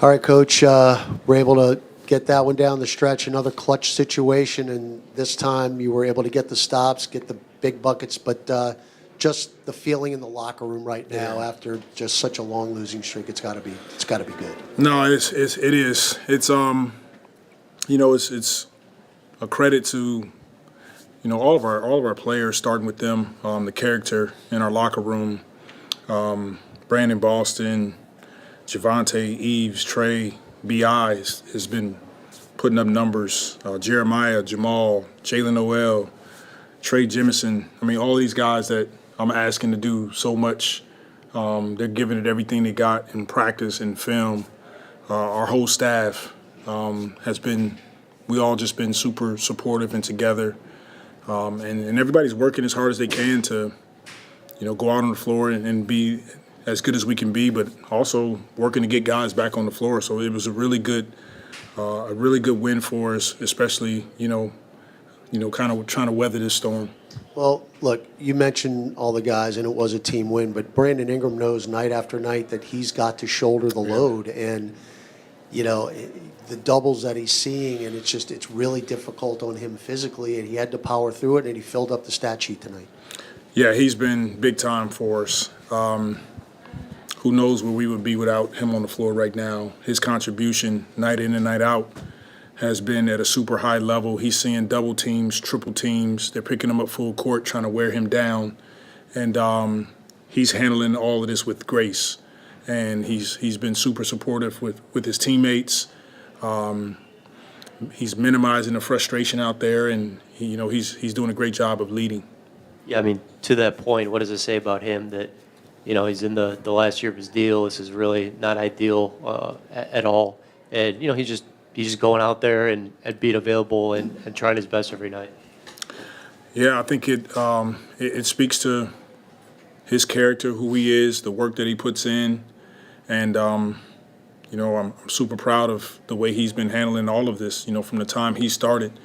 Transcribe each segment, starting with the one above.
All right, Coach, we're able to get that one down the stretch, another clutch situation, and this time you were able to get the stops, get the big buckets, but just the feeling in the locker room right now after just such a long losing streak, it's got to be good. No, it is. It's it's a credit to all of our players, starting with them, the character in our locker room, Brandon Boston, Javante, Eves, Trey, B.I. has been putting up numbers. Jeremiah, Jamal, Jalen Noel, Trey Jemison. I mean, all these guys that I'm asking to do so much. They're giving it everything they got in practice and film. Our whole staff we all just been super supportive and together. And everybody's working as hard as they can to, go out on the floor and be as good as we can be, but also working to get guys back on the floor. So it was a really good win for us, especially, kind of trying to weather this storm. Well, look, you mentioned all the guys, and it was a team win, but Brandon Ingram knows night after night that he's got to shoulder the load, and, the doubles that he's seeing, and it's really difficult on him physically, and he had to power through it, and he filled up the stat sheet tonight. Yeah, he's been big time for us. Who knows where we would be without him on the floor right now. His contribution night in and night out has been at a super high level. He's seeing double teams, triple teams. They're picking him up full court, trying to wear him down. And he's handling all of this with grace. And he's been super supportive with his teammates. He's minimizing the frustration out there, and he's doing a great job of leading. Yeah, I mean, to that point, what does it say about him that, he's in the last year of his deal? This is really not ideal at all. And, he's just going out there and being available and trying his best every night. Yeah, I think it speaks to his character, who he is, the work that he puts in. And, I'm super proud of the way he's been handling all of this, from the time he started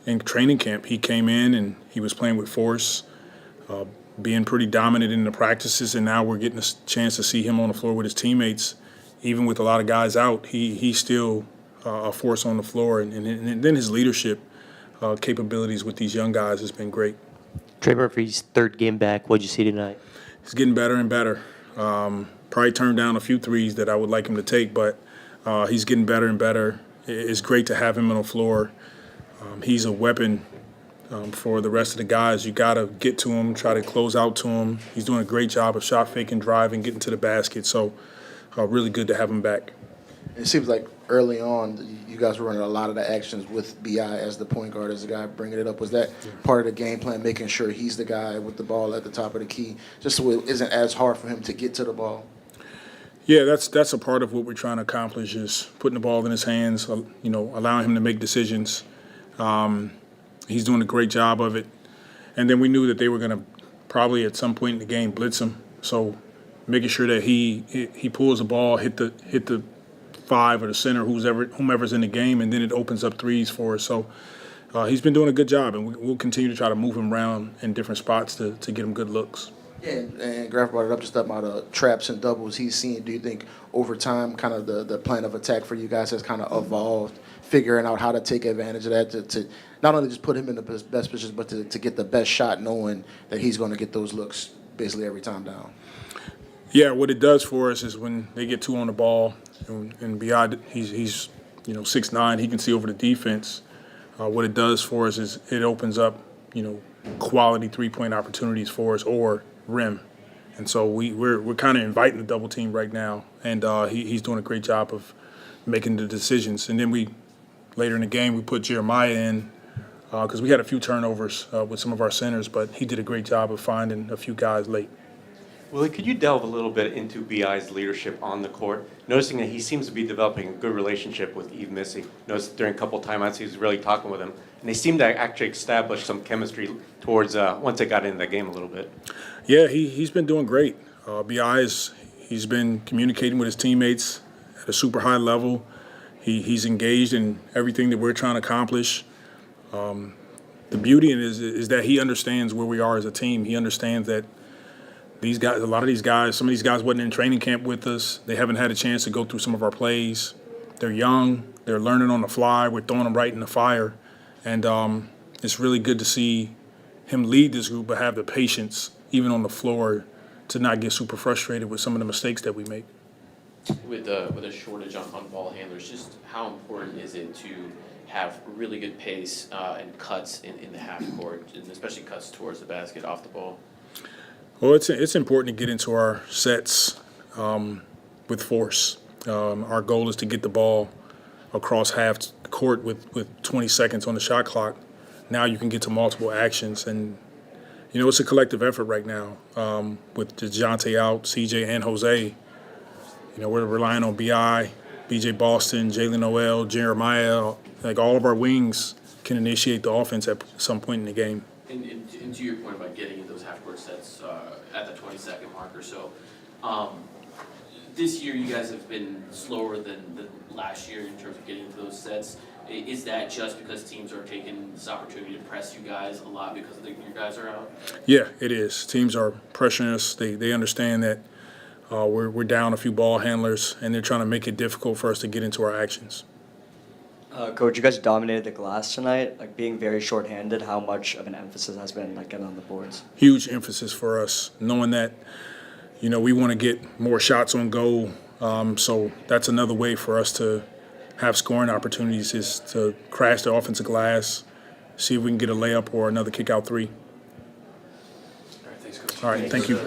in training camp. He came in and he was playing with force, being pretty dominant in the practices, and now we're getting a chance to see him on the floor with his teammates. Even with a lot of guys out, he's still a force on the floor, and then his leadership capabilities with these young guys has been great. Trey Murphy's third game back. What'd you see tonight? He's getting better and better. Probably turned down a few threes that I would like him to take, but he's getting better and better. It's great to have him on the floor. He's a weapon for the rest of the guys. You got to get to him, try to close out to him. He's doing a great job of shot faking, driving, getting to the basket. So really good to have him back. It seems like early on you guys were running a lot of the actions with B.I. as the point guard, as the guy bringing it up. Was that part of the game plan, making sure he's the guy with the ball at the top of the key, just so it isn't as hard for him to get to the ball? Yeah, that's a part of what we're trying to accomplish, is putting the ball in his hands, allowing him to make decisions. He's doing a great job of it. And then we knew that they were going to probably at some point in the game blitz him. So making sure that he pulls the ball, hit the five or the center, whomever's in the game, and then it opens up threes for us. So he's been doing a good job, and we'll continue to try to move him around in different spots to get him good looks. Yeah, and Graf brought it up just about traps and doubles he's seen. Do you think over time kind of the plan of attack for you guys has kind of evolved, figuring out how to take advantage of that to not only just put him in the best position, but to get the best shot, knowing that he's going to get those looks basically every time down? Yeah, what it does for us is when they get two on the ball, and beyond, he's 6'9", he can see over the defense. What it does for us is it opens up, quality three-point opportunities for us, or rim. And so we're kind of inviting the double team right now, and he's doing a great job of making the decisions. And then later in the game, we put Jeremiah in because we had a few turnovers with some of our centers, but he did a great job of finding a few guys late. Willie, could you delve a little bit into B.I.'s leadership on the court, noticing that he seems to be developing a good relationship with Yves Missy? Noticed during a couple of timeouts he was really talking with him, and they seemed to actually establish some chemistry towards once they got into the game a little bit. Yeah, he's been doing great. B.I. he's been communicating with his teammates at a super high level. He's engaged in everything that we're trying to accomplish. The beauty in it is that he understands where we are as a team. He understands that these guys, a lot of these guys, some of these guys wasn't in training camp with us. They haven't had a chance to go through some of our plays. They're young. They're learning on the fly. We're throwing them right in the fire. And it's really good to see him lead this group, but have the patience, even on the floor, to not get super frustrated with some of the mistakes that we make. With a shortage on ball handlers, just how important is it to have really good pace and cuts in the half court, and especially cuts towards the basket off the ball? Well, it's important to get into our sets with force. Our goal is to get the ball across half court with 20 seconds on the shot clock. Now you can get to multiple actions, and it's a collective effort right now with DeJounte out, CJ and Jose. We're relying on BI, BJ Boston, Jalen Noel, Jeremiah. Like, all of our wings can initiate the offense at some point in the game. And to your point about getting in those half-court sets at the 20-second mark or so, this year you guys have been slower than last year in terms of getting into those sets. Is that just because teams are taking this opportunity to press you guys a lot because your guys are out? Yeah, it is. Teams are pressuring us. They understand that we're down a few ball handlers, and they're trying to make it difficult for us to get into our actions. Coach, you guys dominated the glass tonight. Like, being very shorthanded, how much of an emphasis has been getting on the boards? Huge emphasis for us, knowing that we want to get more shots on goal. So that's another way for us to have scoring opportunities, is to crash the offensive glass, see if we can get a layup or another kick out three. All right, thanks, Coach. All right, thank you.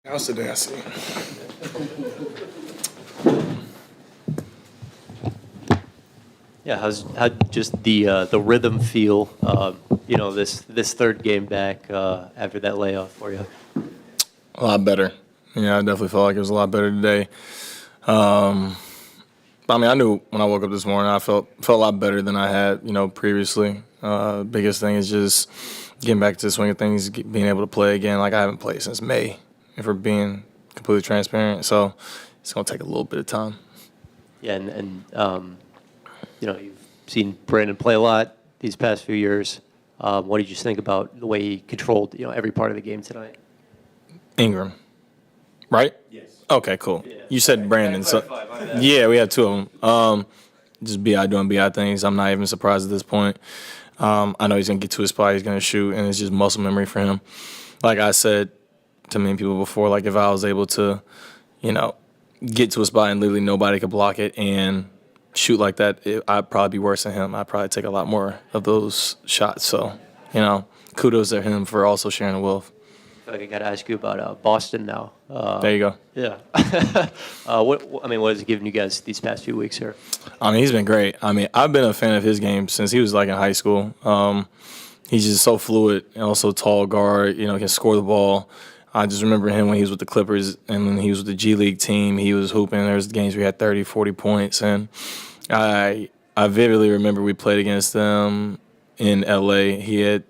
How's today? I see. Yeah, how just the rhythm feel, this third game back after that layoff for you? A lot better. Yeah, I definitely felt like it was a lot better today. I mean, I knew when I woke up this morning, I felt a lot better than I had, previously. Biggest thing is just getting back to the swing of things, being able to play again. Like I haven't played since May, if we're being completely transparent. So it's gonna take a little bit of time. Yeah, you've seen Brandon play a lot these past few years. What did you think about the way he controlled, every part of the game tonight? Ingram, right? Yes. Okay, cool. You said Brandon, so yeah, we had two of them. Just Bi doing Bi things. I'm not even surprised at this point. I know he's gonna get to his spot. He's gonna shoot, and it's just muscle memory for him. Like I said to many people before, like if I was able to, get to a spot and literally nobody could block it and shoot like that, I'd probably be worse than him. I'd probably take a lot more of those shots. So, kudos to him for also sharing the wealth. I got to ask you about Boston now. There you go. Yeah. What has it given you guys these past few weeks here? I mean, he's been great. I mean, I've been a fan of his game since he was like in high school. He's just so fluid and also tall guard, can score the ball. I just remember him when he was with the Clippers and when he was with the G League team, he was hooping. There was games where he had 30, 40 points. And I vividly remember we played against them in LA. He had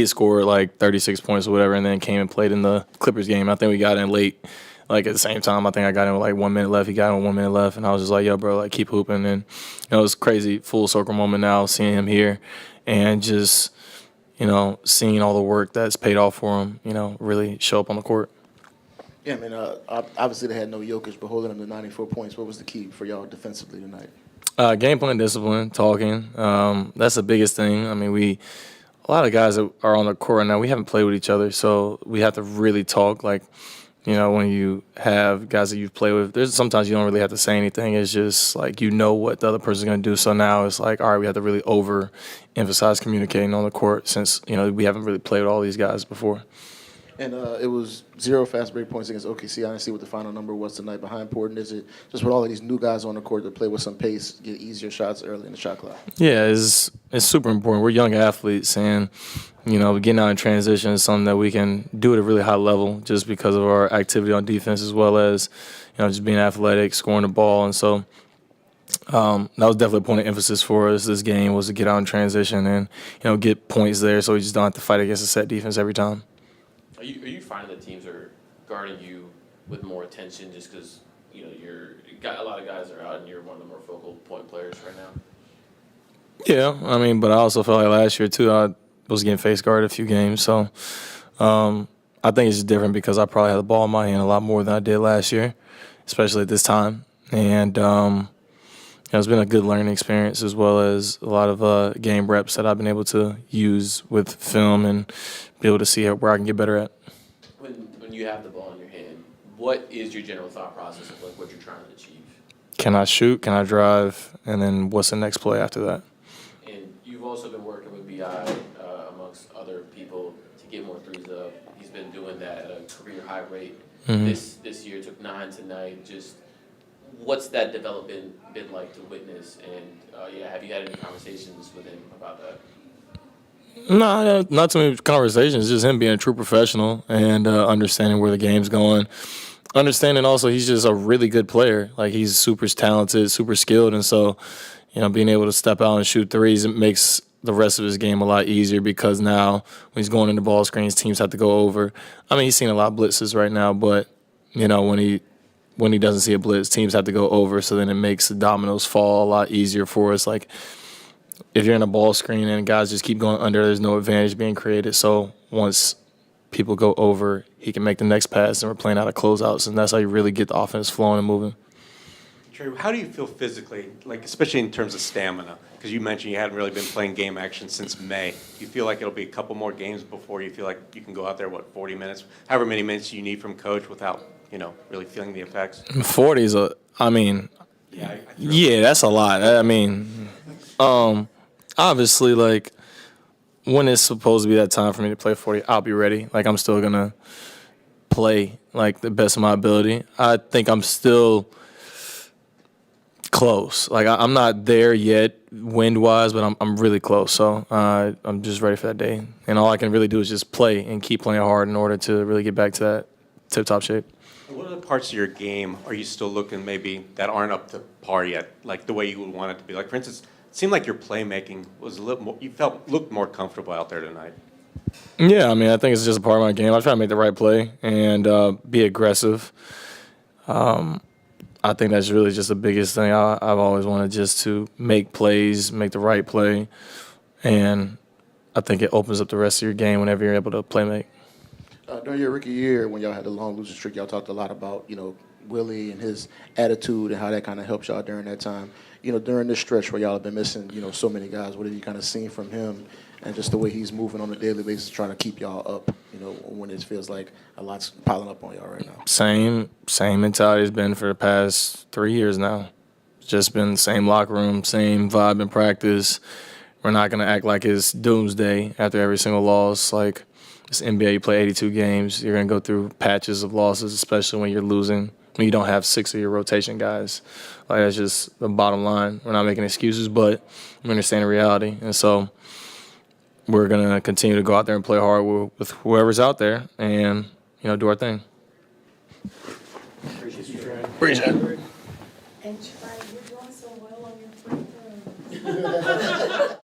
scored like 36 points or whatever, and then came and played in the Clippers game. I think we got in late, like at the same time. I think I got in with like 1 minute left. He got in with 1 minute left, and I was just like, yo, bro, like keep hooping. And it was crazy, full circle moment now, seeing him here and just, seeing all the work that's paid off for him, really show up on the court. Yeah, I mean, obviously they had no Jokic, but holding them to 94 points. What was the key for y'all defensively tonight? Game plan discipline, talking. That's the biggest thing. I mean, a lot of guys that are on the court right now, we haven't played with each other, so we have to really talk. Like, when you have guys that you've played with, there's sometimes you don't really have to say anything. It's just like what the other person's going to do. So now it's like, all right, we have to really overemphasize communicating on the court since, we haven't really played with all these guys before. And it was 0 fast break points against OKC. I didn't see what the final number was tonight, but how important is it just with all of these new guys on the court to play with some pace, get easier shots early in the shot clock? Yeah, it's super important. We're young athletes, and, getting out in transition is something that we can do at a really high level just because of our activity on defense as well as, just being athletic, scoring the ball. And so that was definitely a point of emphasis for us this game was to get out in transition and, get points there so we just don't have to fight against a set defense every time. Are you finding that teams are guarding you with more attention just because a lot of guys are out and you're one of the more focal point players right now? Yeah, I mean, but I also felt like last year too I was getting face guarded a few games, so I think it's just different because I probably had the ball in my hand a lot more than I did last year, especially at this time, and it's been a good learning experience as well as a lot of game reps that I've been able to use with film and be able to see where I can get better at. When you have the ball in your hand, what is your general thought process of what you're trying to achieve? Can I shoot? Can I drive? And then what's the next play after that? And you've also been working with Bi amongst other people to get more threes up. He's been doing that at a career high rate. Mm-hmm. This year took 9 tonight. Just what's that development been like to witness? And have you had any conversations with him about that? No, not too many conversations. Just him being a true professional and understanding where the game's going. Understanding also he's just a really good player. Like he's super talented, super skilled, and so being able to step out and shoot threes, it makes the rest of his game a lot easier because now when he's going into ball screens, teams have to go over. I mean, he's seen a lot of blitzes right now, but when he doesn't see a blitz, teams have to go over. So then it makes the dominoes fall a lot easier for us. Like if you're in a ball screen and guys just keep going under, there's no advantage being created. So once people go over, he can make the next pass, and we're playing out of closeouts, and that's how you really get the offense flowing and moving. Trey, how do you feel physically, like especially in terms of stamina? Because you mentioned you hadn't really been playing game action since May. Do you feel like it'll be a couple more games before you feel like you can go out there, 40 minutes, however many minutes you need from coach without, really feeling the effects? 40 is yeah, that's a lot. I mean, obviously, like, when it's supposed to be that time for me to play 40, I'll be ready. Like, I'm still going to play like the best of my ability. I think I'm still close. Like I'm not there yet wind wise, but I'm really close. So I'm just ready for that day. And all I can really do is just play and keep playing hard in order to really get back to that tip top shape. What other parts of your game are you still looking maybe that aren't up to par yet, like the way you would want it to be? Like, for instance, it seemed like your playmaking was a little more, looked more comfortable out there tonight. Yeah, I mean, I think it's just a part of my game. I try to make the right play and be aggressive. I think that's really just the biggest thing. I've always wanted just to make plays, make the right play, and I think it opens up the rest of your game whenever you're able to play make. During your rookie year, when y'all had the long losing streak, y'all talked a lot about, Willie and his attitude and how that kind of helped y'all during that time. During this stretch where y'all have been missing, so many guys, what have you kind of seen from him and just the way he's moving on a daily basis, trying to keep y'all up, when it feels like a lot's piling up on y'all right now? Same mentality has been for the past 3 years now. It's just been the same locker room, same vibe in practice. We're not going to act like it's doomsday after every single loss. Like, it's NBA, you play 82 games. You're going to go through patches of losses, especially when you're losing, when you don't have 6 of your rotation guys. Like, that's just the bottom line. We're not making excuses, but we understand the reality. And so we're going to continue to go out there and play hard with whoever's out there and, do our thing. Appreciate it. And Trey, you're doing so well on your free throws.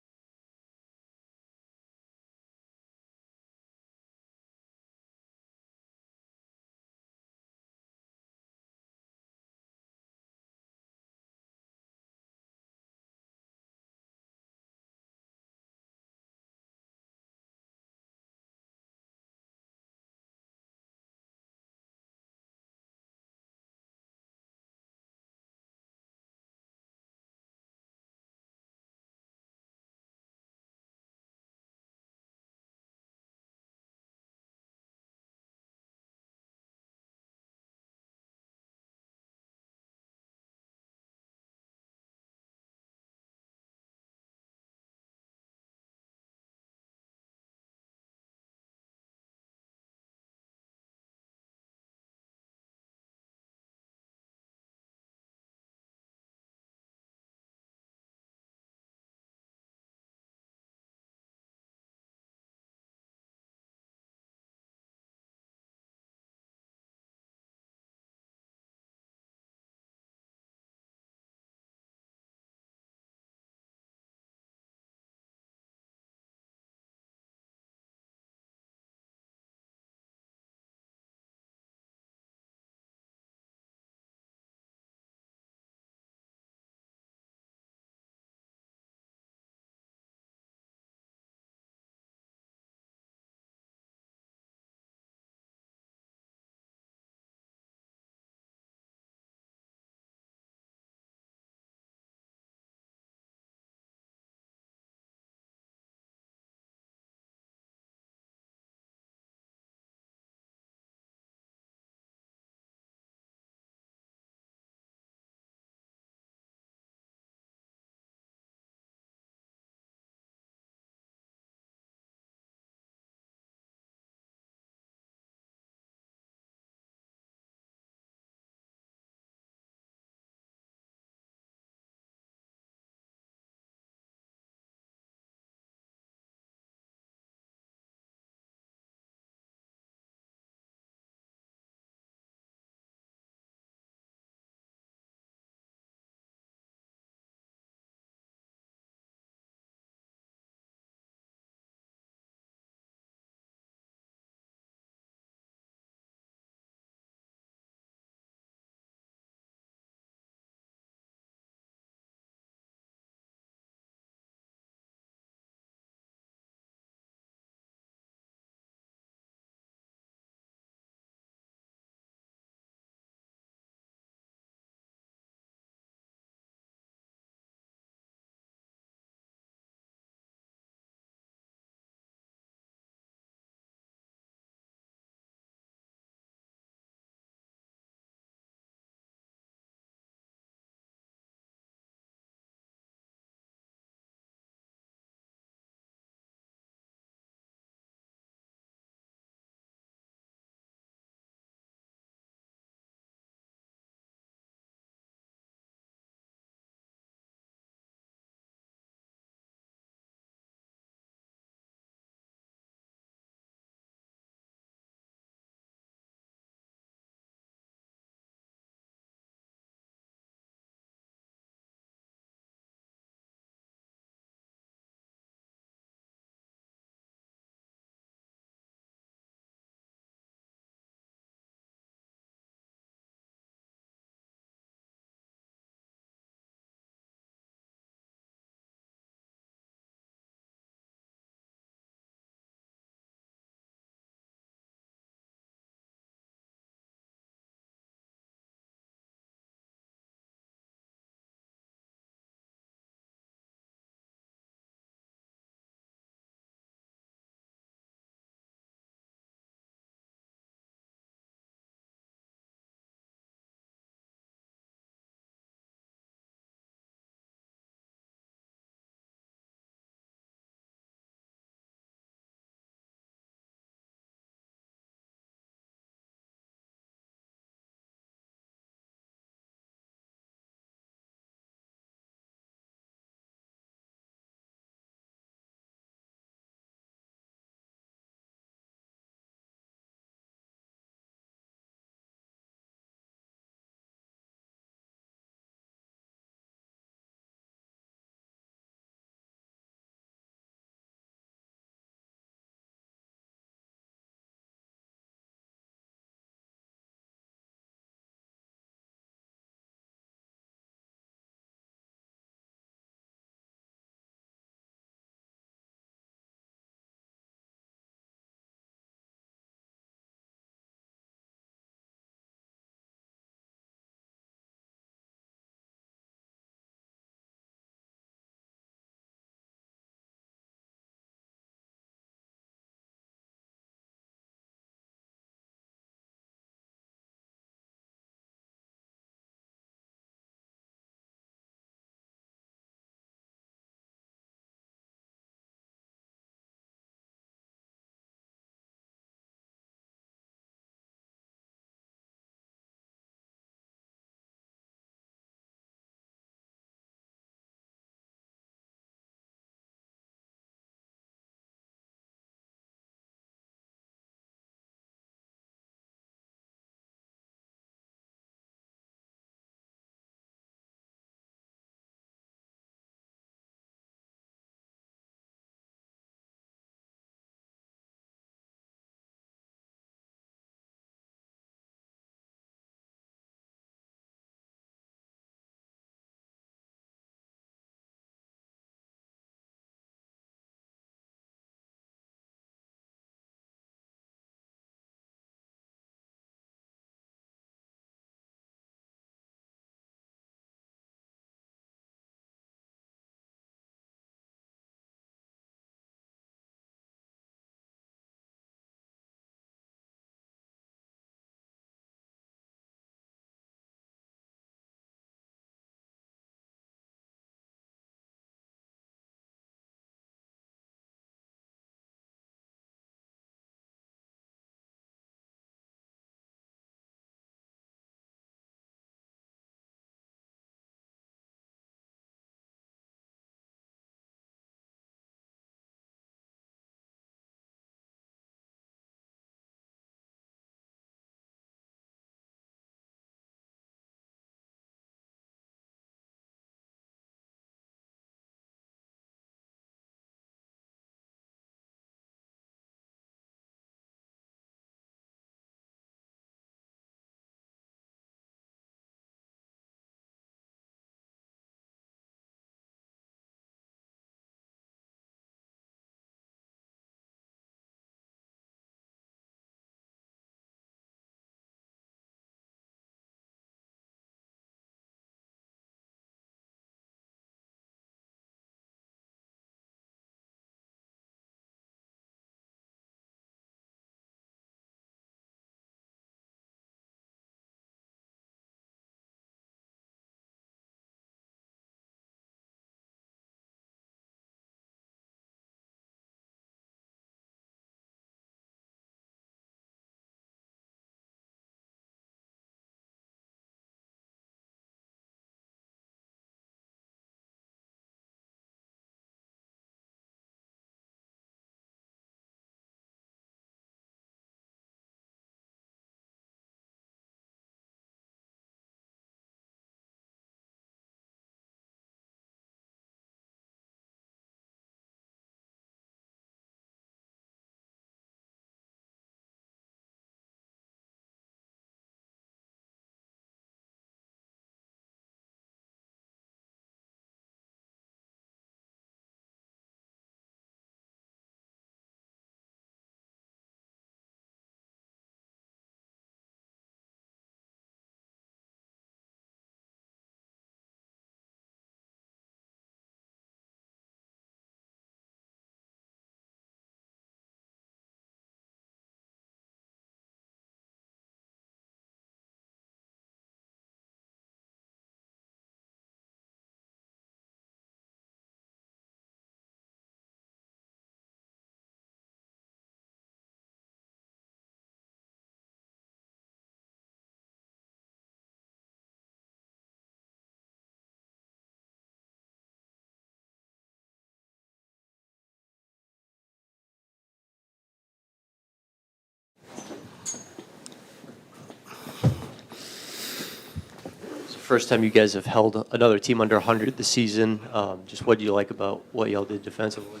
first time you guys have held another team under 100 this season. Just what do you like about what y'all did defensively?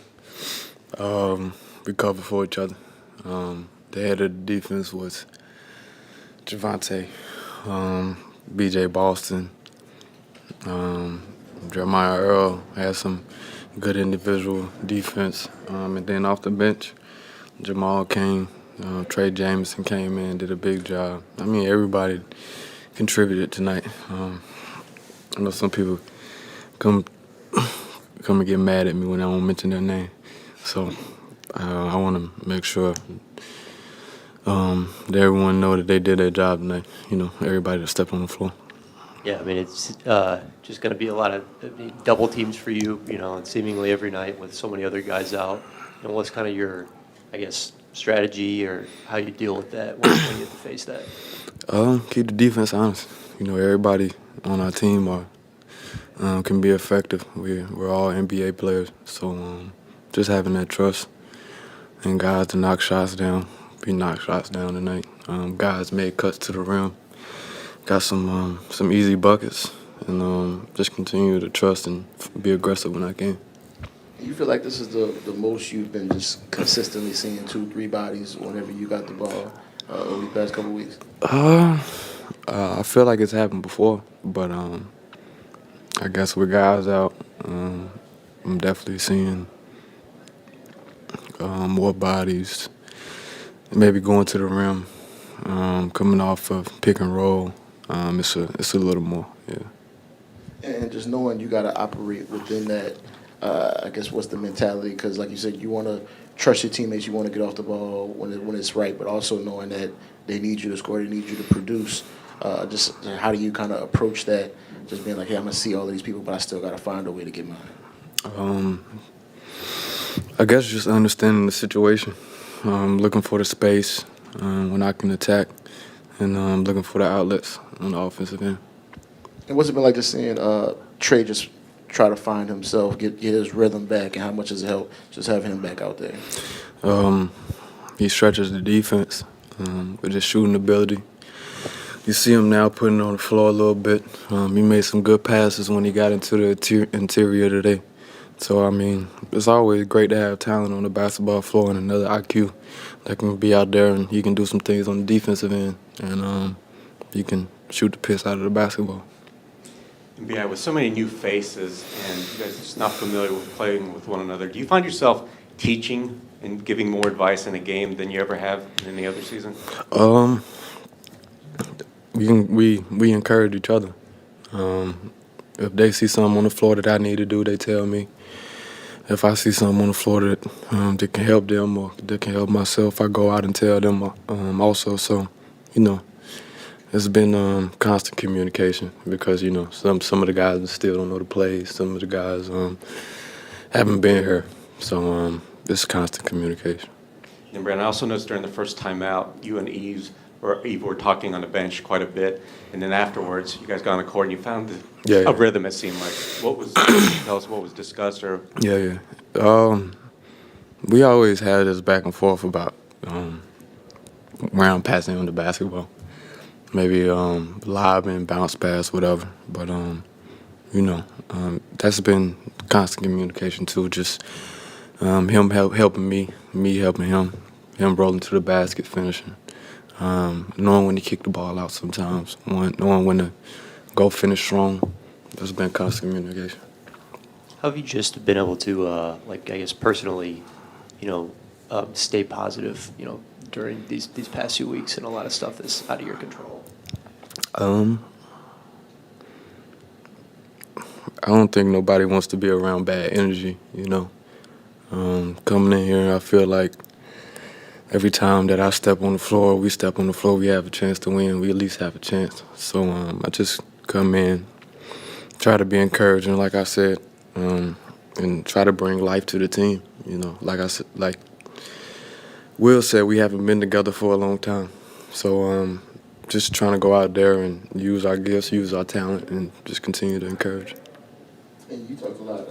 We covered for each other. The head of the defense was Javante, B.J. Boston, Jeremiah Earl had some good individual defense. And then off the bench, Jamal came, Trey Jameson came in, did a big job. I mean, everybody contributed tonight. I know some people come and get mad at me when I don't mention their name. So I want to make sure that everyone know that they did their job tonight. You know, everybody that stepped on the floor. Yeah, I mean, it's just going to be a lot of double teams for you, and seemingly every night with so many other guys out. And what's kind of your, I guess, strategy or how you deal with that when you get to face that? Keep the defense honest. You know, everybody on our team can be effective. We're all NBA players, so just having that trust and guys to knock shots down. We knocked shots down tonight. Guys made cuts to the rim. Got some easy buckets, and just continue to trust and be aggressive when I can. You feel like this is the most you've been just consistently seeing 2-3 bodies whenever you got the ball over the past couple weeks? I feel like it's happened before, but I guess with guys out, I'm definitely seeing more bodies, maybe going to the rim, coming off of pick and roll. It's a little more, yeah. And just knowing you got to operate within that, I guess, what's the mentality? Because, like you said, you want to trust your teammates. You want to get off the ball when it's right, but also knowing that they need you to score, they need you to produce. Just how do you kind of approach that? Just being like, hey, I'm going to see all of these people, but I still got to find a way to get mine. I guess just understanding the situation, looking for the space when I can attack, and looking for the outlets on the offensive end. And what's it been like just seeing Trey just try to find himself, get his rhythm back, and how much has it helped just having him back out there? He stretches the defense with his shooting ability. You see him now putting it on the floor a little bit. He made some good passes when he got into the interior today. So, I mean, it's always great to have talent on the basketball floor and another IQ that can be out there and he can do some things on the defensive end and he can shoot the piss out of the basketball. Yeah, with so many new faces and you guys are just not familiar with playing with one another, do you find yourself teaching and giving more advice in a game than you ever have in any other season? We encourage each other. If they see something on the floor that I need to do, they tell me. If I see something on the floor that can help them or that can help myself, I go out and tell them also. So, you know, it's been constant communication because, you know, some of the guys still don't know the plays. Some of the guys haven't been here. So it's constant communication. And Brandon, I also noticed during the first time out, you and Eve were talking on the bench quite a bit, and then afterwards, you guys got on the court and you found a rhythm. It seemed like. Tell us what was discussed or? Yeah. We always had this back and forth about where I'm passing on the basketball, maybe lobbing, bounce pass, whatever. But you know, that's been constant communication too. Just him helping me helping him rolling to the basket, finishing. Knowing when to kick the ball out sometimes, knowing when to go finish strong. There's been constant communication. How have you just been able to, I guess personally, stay positive, during these past few weeks and a lot of stuff that's out of your control? I don't think nobody wants to be around bad energy, Coming in here, I feel like every time that I step on the floor, we have a chance to win. We at least have a chance. So I just come in, try to be encouraging, like I said, and try to bring life to the team. Like I said, like Will said, we haven't been together for a long time. So just trying to go out there and use our gifts, use our talent, and just continue to encourage. And you talked a lot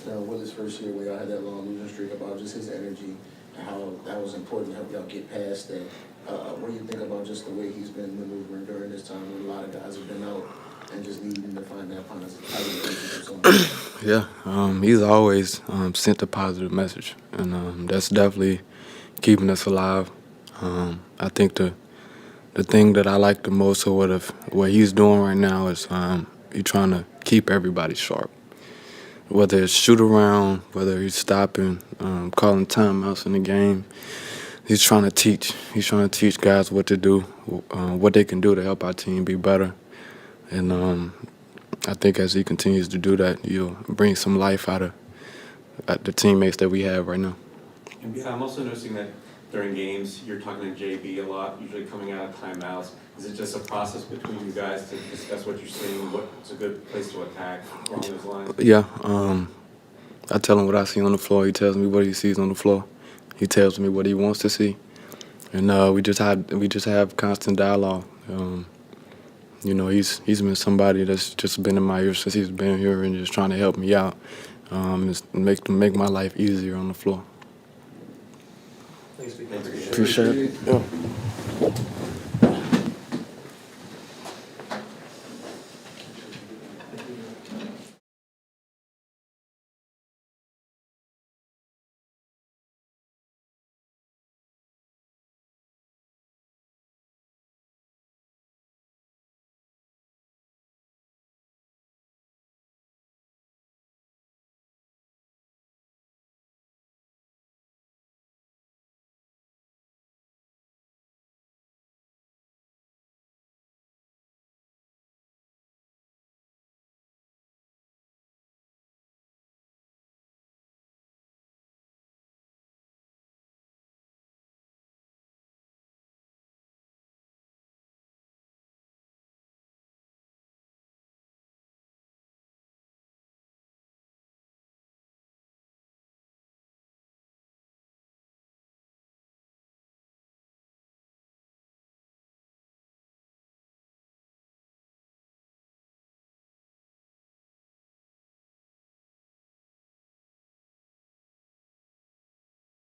during Willie's first year when y'all had that long losing streak about just his energy and how that was important to help y'all get past that. What do you think about just the way he's been maneuvering during this time when a lot of guys have been out? and just needing to find that positive relationship. Yeah, he's always sent a positive message, and that's definitely keeping us alive. I think the thing that I like the most of what he's doing right now is he's trying to keep everybody sharp. Whether it's shoot around, whether he's stopping, calling timeouts in the game, he's trying to teach. He's trying to teach guys what to do, what they can do to help our team be better. And I think as he continues to do that, he'll bring some life out of the teammates that we have right now. And yeah, I'm also noticing that during games, you're talking to JB a lot, usually coming out of timeouts. Is it just a process between you guys to discuss what you're seeing, what's a good place to attack along those lines? Yeah, I tell him what I see on the floor. He tells me what he sees on the floor. He tells me what he wants to see, and we just have constant dialogue. You know, he's been somebody that's just been in my ear since he's been here and just trying to help me out, and make my life easier on the floor. Thanks, Appreciate it. Yeah.